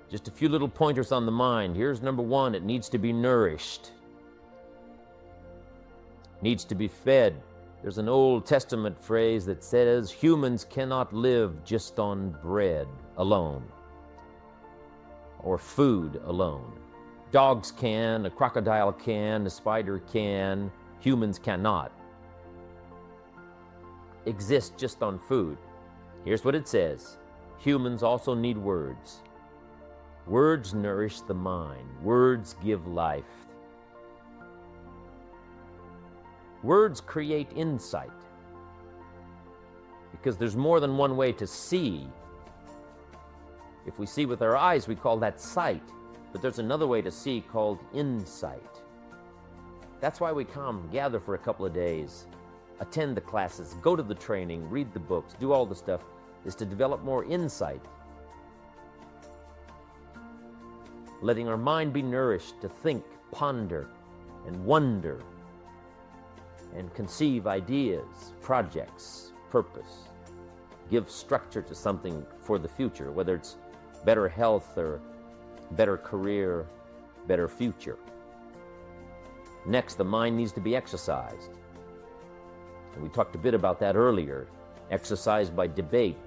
Just a few little pointers on the mind. Here's number one, it needs to be nourished. Needs to be fed. There's an Old Testament phrase that says, humans cannot live just on bread alone or food alone. Dogs can, a crocodile can, a spider can, humans cannot exist just on food. Here's what it says. Humans also need words. Words nourish the mind. Words give life. Words create insight, because there's more than one way to see. If we see with our eyes, we call that sight, but there's another way to see called insight. That's why we come, gather for a couple of days, attend the classes, go to the training, read the books, do all the stuff, is to develop more insight. Letting our mind be nourished to think, ponder, and wonder, and conceive ideas, projects, purpose. Give structure to something for the future, whether it's better health or better career, better future. Next, the mind needs to be exercised. And we talked a bit about that earlier. Exercised by debate.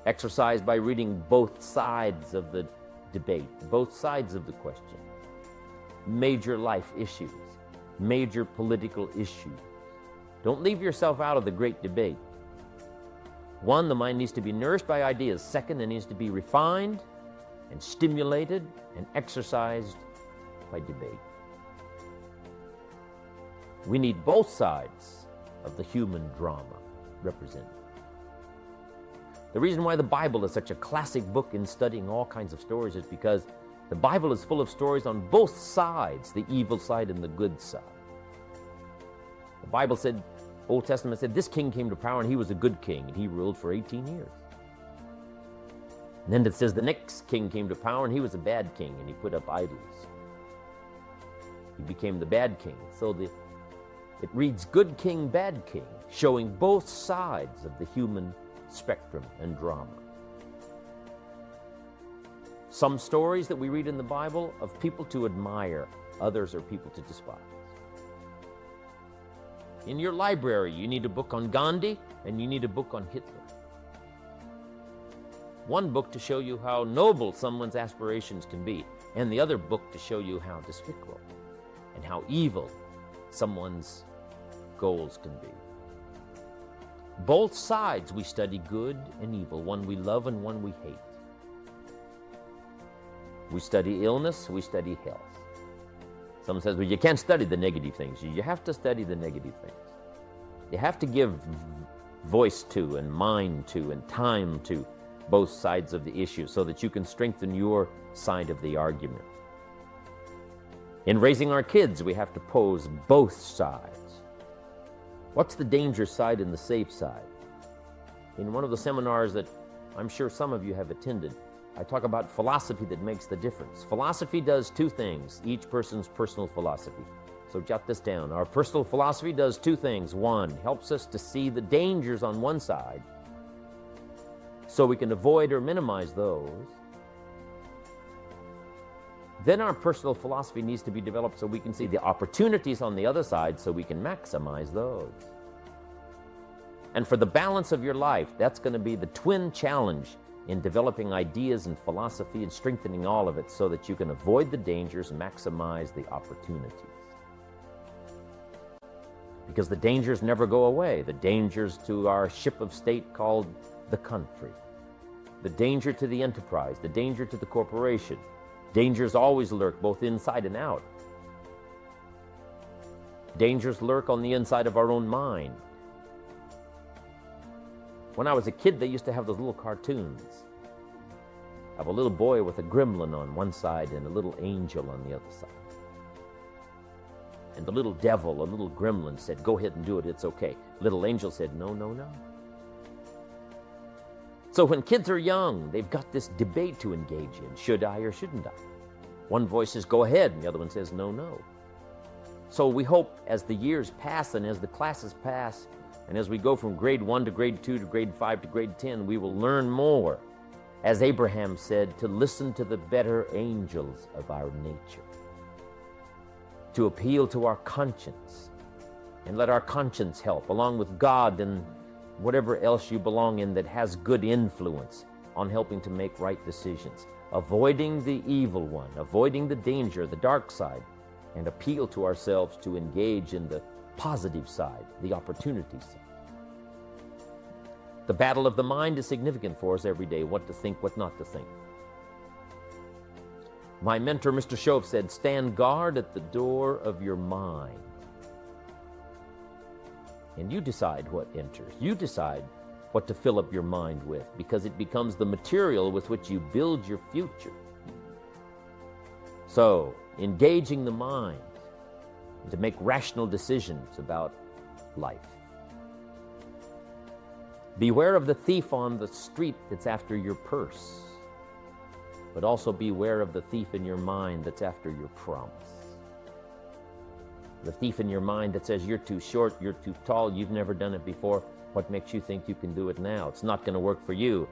Exercised by reading both sides of the debate, both sides of the question. Major life issues. Major political issues. Don't leave yourself out of the great debate. One, the mind needs to be nourished by ideas. Second, it needs to be refined and stimulated and exercised by debate. We need both sides of the human drama represented. The reason why the Bible is such a classic book in studying all kinds of stories is because the Bible is full of stories on both sides, the evil side and the good side. The Bible said, Old Testament said, this king came to power and he was a good king and he ruled for 18 years. And then it says the next king came to power and he was a bad king and he put up idols. He became the bad king. So it reads good king, bad king, showing both sides of the human spectrum and drama. Some stories that we read in the Bible of people to admire, others are people to despise. In your library, you need a book on Gandhi and you need a book on Hitler. One book to show you how noble someone's aspirations can be, and the other book to show you how despicable and how evil someone's goals can be. Both sides we study, good and evil, one we love and one we hate. We study illness, we study health. Someone says, well, you can't study the negative things. You have to study the negative things. You have to give voice to and mind to and time to both sides of the issue so that you can strengthen your side of the argument. In raising our kids, we have to pose both sides. What's the danger side and the safe side? In one of the seminars that I'm sure some of you have attended, I talk about philosophy that makes the difference. Philosophy does two things, each person's personal philosophy. So jot this down. Our personal philosophy does two things. One, helps us to see the dangers on one side so we can avoid or minimize those. Then our personal philosophy needs to be developed so we can see the opportunities on the other side so we can maximize those. And for the balance of your life, that's going to be the twin challenge in developing ideas and philosophy and strengthening all of it so that you can avoid the dangers and maximize the opportunities. Because the dangers never go away. The dangers to our ship of state called the country. The danger to the enterprise, the danger to the corporation. Dangers always lurk both inside and out. Dangers lurk on the inside of our own mind. When I was a kid, they used to have those little cartoons of a little boy with a gremlin on one side and a little angel on the other side. And the little devil, a little gremlin, said, go ahead and do it, it's okay. Little angel said, no, no, no. So when kids are young, they've got this debate to engage in. Should I or shouldn't I? One voice says, go ahead, and the other one says, no, no. So we hope as the years pass and as the classes pass, and as we go from grade 1 to grade 2 to grade 5 to grade 10, we will learn more as Abraham said, to listen to the better angels of our nature, to appeal to our conscience, and let our conscience help, along with God and whatever else you belong in that has good influence on helping to make right decisions, avoiding the evil one, avoiding the danger, the dark side, and appeal to ourselves to engage in the positive side, the opportunity side. The battle of the mind is significant for us every day, what to think, what not to think. My mentor, Mr. Shove, said, stand guard at the door of your mind. And you decide what enters. You decide what to fill up your mind with, because it becomes the material with which you build your future. So, engaging the mind to make rational decisions about life. Beware of the thief on the street that's after your purse, but also beware of the thief in your mind that's after your promise. The thief in your mind that says you're too short, you're too tall, you've never done it before. What makes you think you can do it now? It's not going to work for you.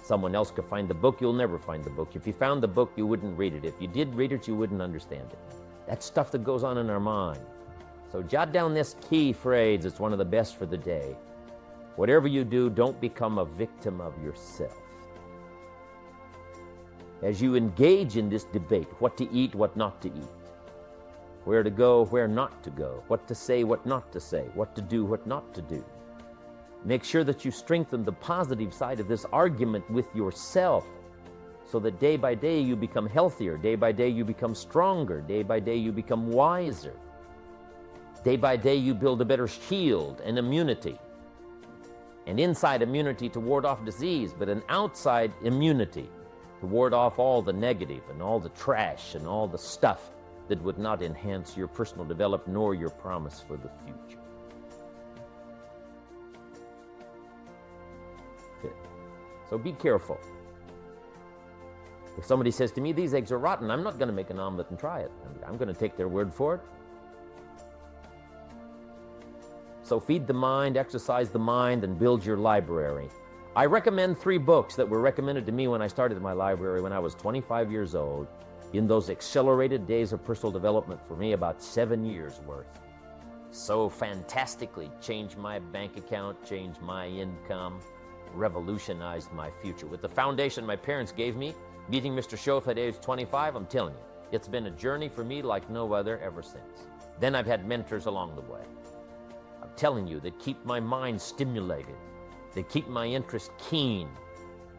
Someone else could find the book, you'll never find the book. If you found the book, you wouldn't read it. If you did read it, you wouldn't understand it. That's stuff that goes on in our mind. So jot down this key phrase. It's one of the best for the day. Whatever you do, don't become a victim of yourself. As you engage in this debate, what to eat, what not to eat, where to go, where not to go, what to say, what not to say, what to do, what not to do, make sure that you strengthen the positive side of this argument with yourself, so that day by day you become healthier, day by day you become stronger, day by day you become wiser. Day by day you build a better shield and immunity. An inside immunity to ward off disease, but an outside immunity to ward off all the negative and all the trash and all the stuff that would not enhance your personal development nor your promise for the future. So be careful. If somebody says to me, these eggs are rotten, I'm not going to make an omelet and try it. I'm going to take their word for it. So feed the mind, exercise the mind, and build your library. I recommend 3 books that were recommended to me when I started my library when I was 25 years old, in those accelerated days of personal development, for me about 7 years worth. So fantastically changed my bank account, changed my income, revolutionized my future. With the foundation my parents gave me, meeting Mr. Shove at age 25, I'm telling you, it's been a journey for me like no other ever since. Then I've had mentors along the way. I'm telling you, that keep my mind stimulated, that keep my interest keen,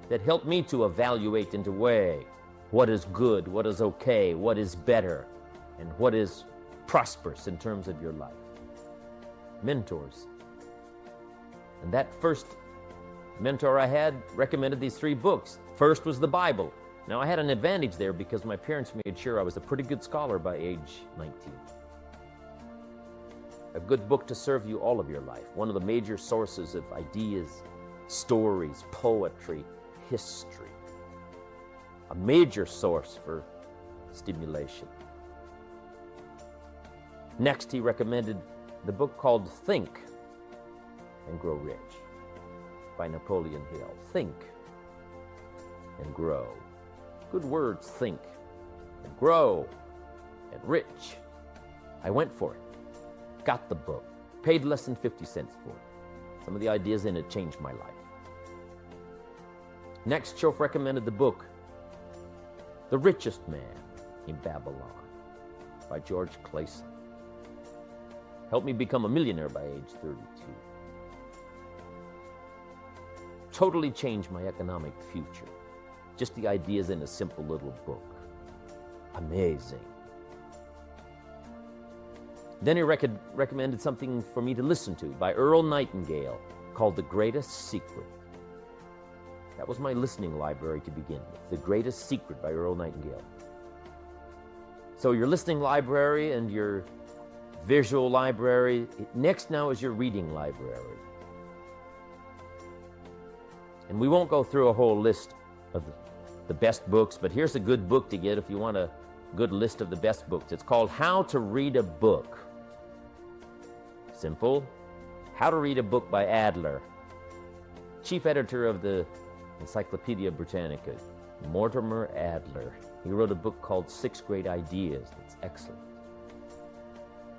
that help me to evaluate and to weigh what is good, what is okay, what is better, and what is prosperous in terms of your life. Mentors. And that first mentor I had recommended these 3 books. First was the Bible. Now I had an advantage there because my parents made sure I was a pretty good scholar by age 19. A good book to serve you all of your life. One of the major sources of ideas, stories, poetry, history. A major source for stimulation. Next, he recommended the book called Think and Grow Rich by Napoleon Hill. Think and grow. Good words, think and grow and rich. I went for it. Got the book. Paid less than 50 cents for it. Some of the ideas in it changed my life. Next, Shove recommended the book The Richest Man in Babylon by George Clayson. Helped me become a millionaire by age 32. Totally changed my economic future. Just the ideas in a simple little book. Amazing. Then he recommended something for me to listen to by Earl Nightingale called The Greatest Secret. That was my listening library to begin with. The Greatest Secret by Earl Nightingale. So your listening library and your visual library. Next now is your reading library. And we won't go through a whole list of the best books, but here's a good book to get if you want a good list of the best books. It's called How to Read a Book. Simple. How to Read a Book by Adler, chief editor of the Encyclopedia Britannica, Mortimer Adler. He wrote a book called 6 Great Ideas that's excellent.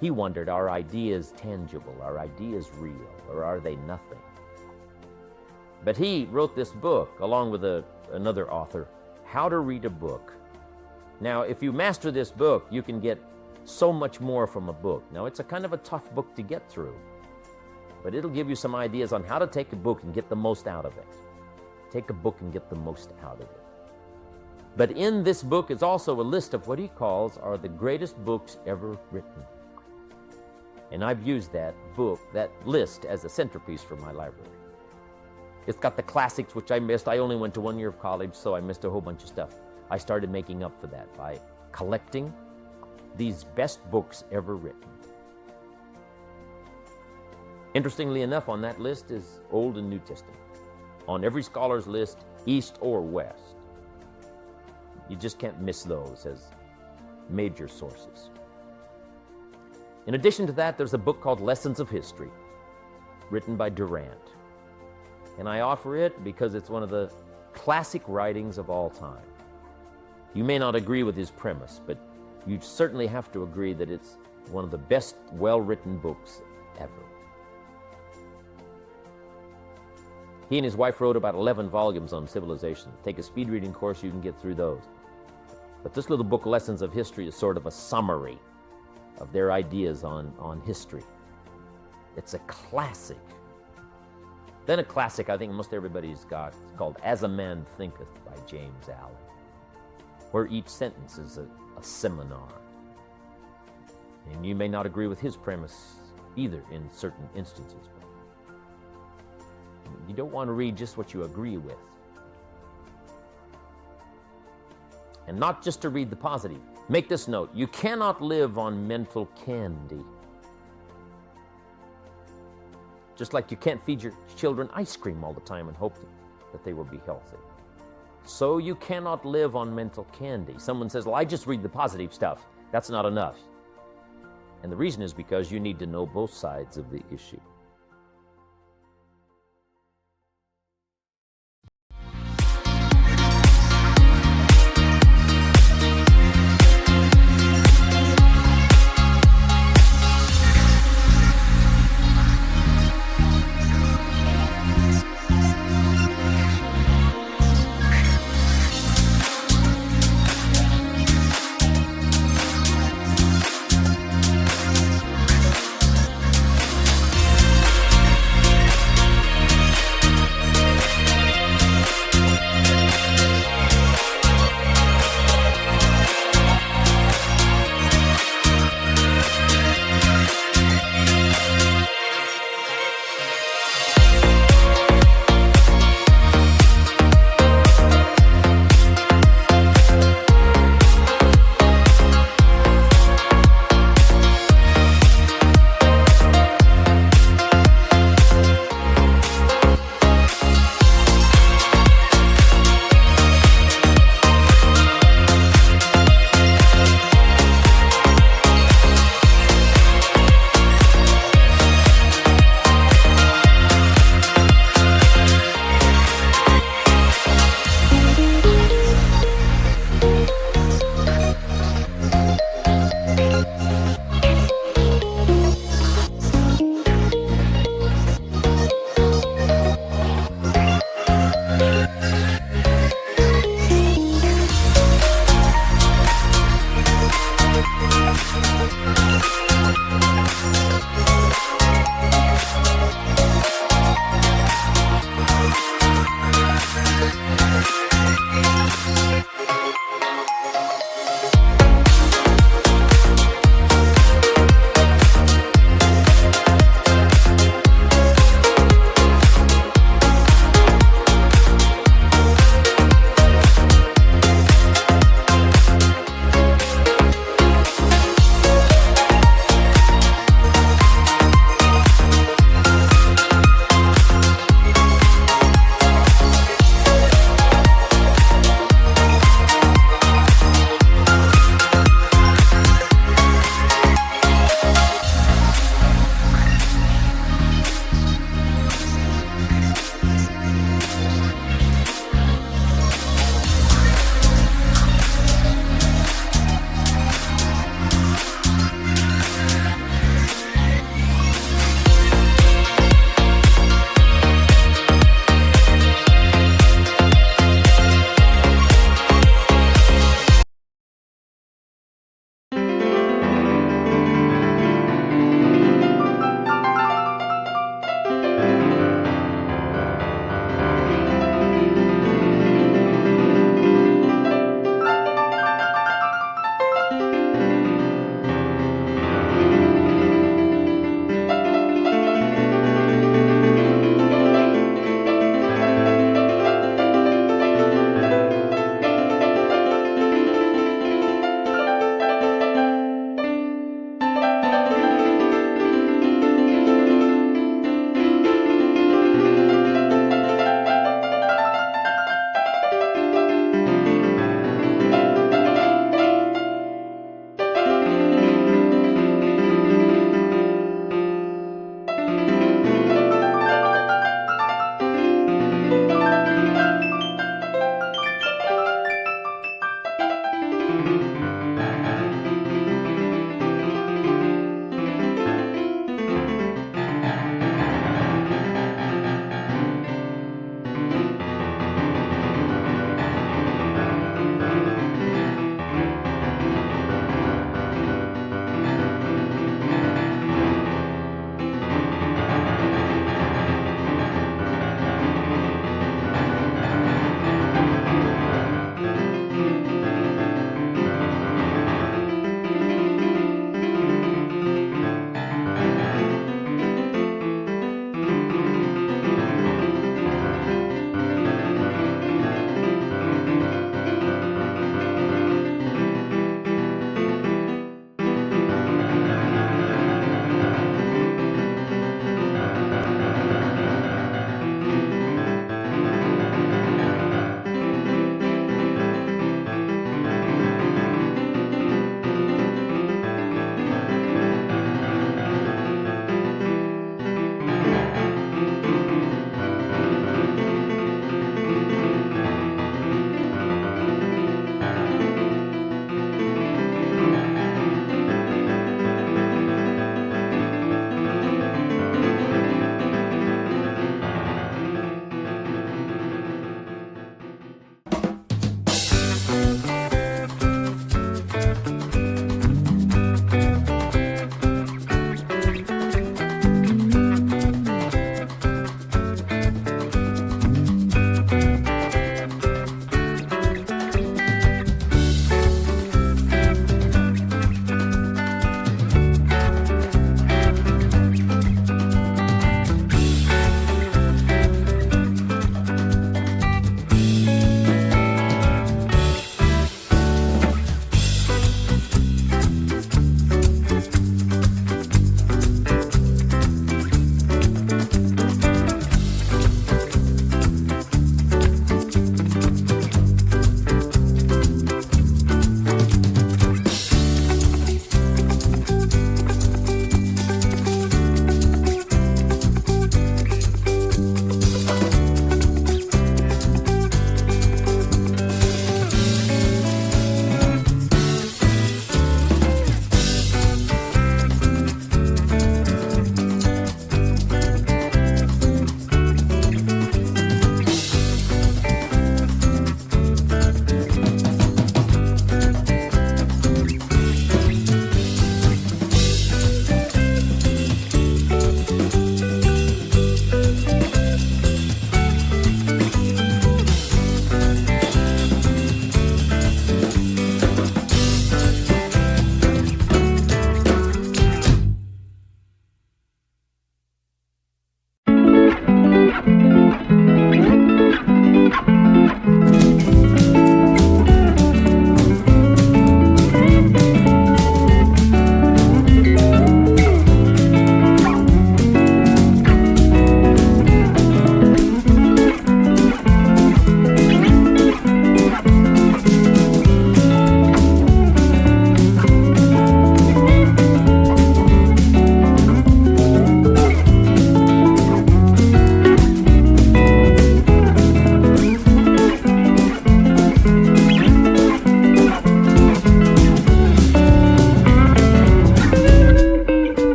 He wondered, are ideas tangible? Are ideas real? Or are they nothing? But he wrote this book, along with another author, How to Read a Book. Now, if you master this book, you can get so much more from a book. Now, it's a kind of a tough book to get through, but it'll give you some ideas on how to take a book and get the most out of it. Take a book and get the most out of it. But in this book is also a list of what he calls are the greatest books ever written. And I've used that book, that list, as a centerpiece for my library. It's got the classics, which I missed. I only went to 1 year of college, so I missed a whole bunch of stuff. I started making up for that by collecting these best books ever written. Interestingly enough, on that list is Old and New Testament. On every scholar's list, East or West. You just can't miss those as major sources. In addition to that, there's a book called Lessons of History, written by Durant. And I offer it because it's one of the classic writings of all time. You may not agree with his premise, but you certainly have to agree that it's one of the best well-written books ever. He and his wife wrote about 11 volumes on civilization. Take a speed reading course, you can get through those. But this little book, Lessons of History, is sort of a summary of their ideas on history. It's a classic. Then a classic I think most everybody's got, it's called As a Man Thinketh by James Allen, where each sentence is a seminar. And you may not agree with his premise either in certain instances. But you don't want to read just what you agree with. And not just to read the positive. Make this note, you cannot live on mental candy. Just like you can't feed your children ice cream all the time and hope that they will be healthy. So you cannot live on mental candy. Someone says, well, I just read the positive stuff. That's not enough. And the reason is because you need to know both sides of the issue.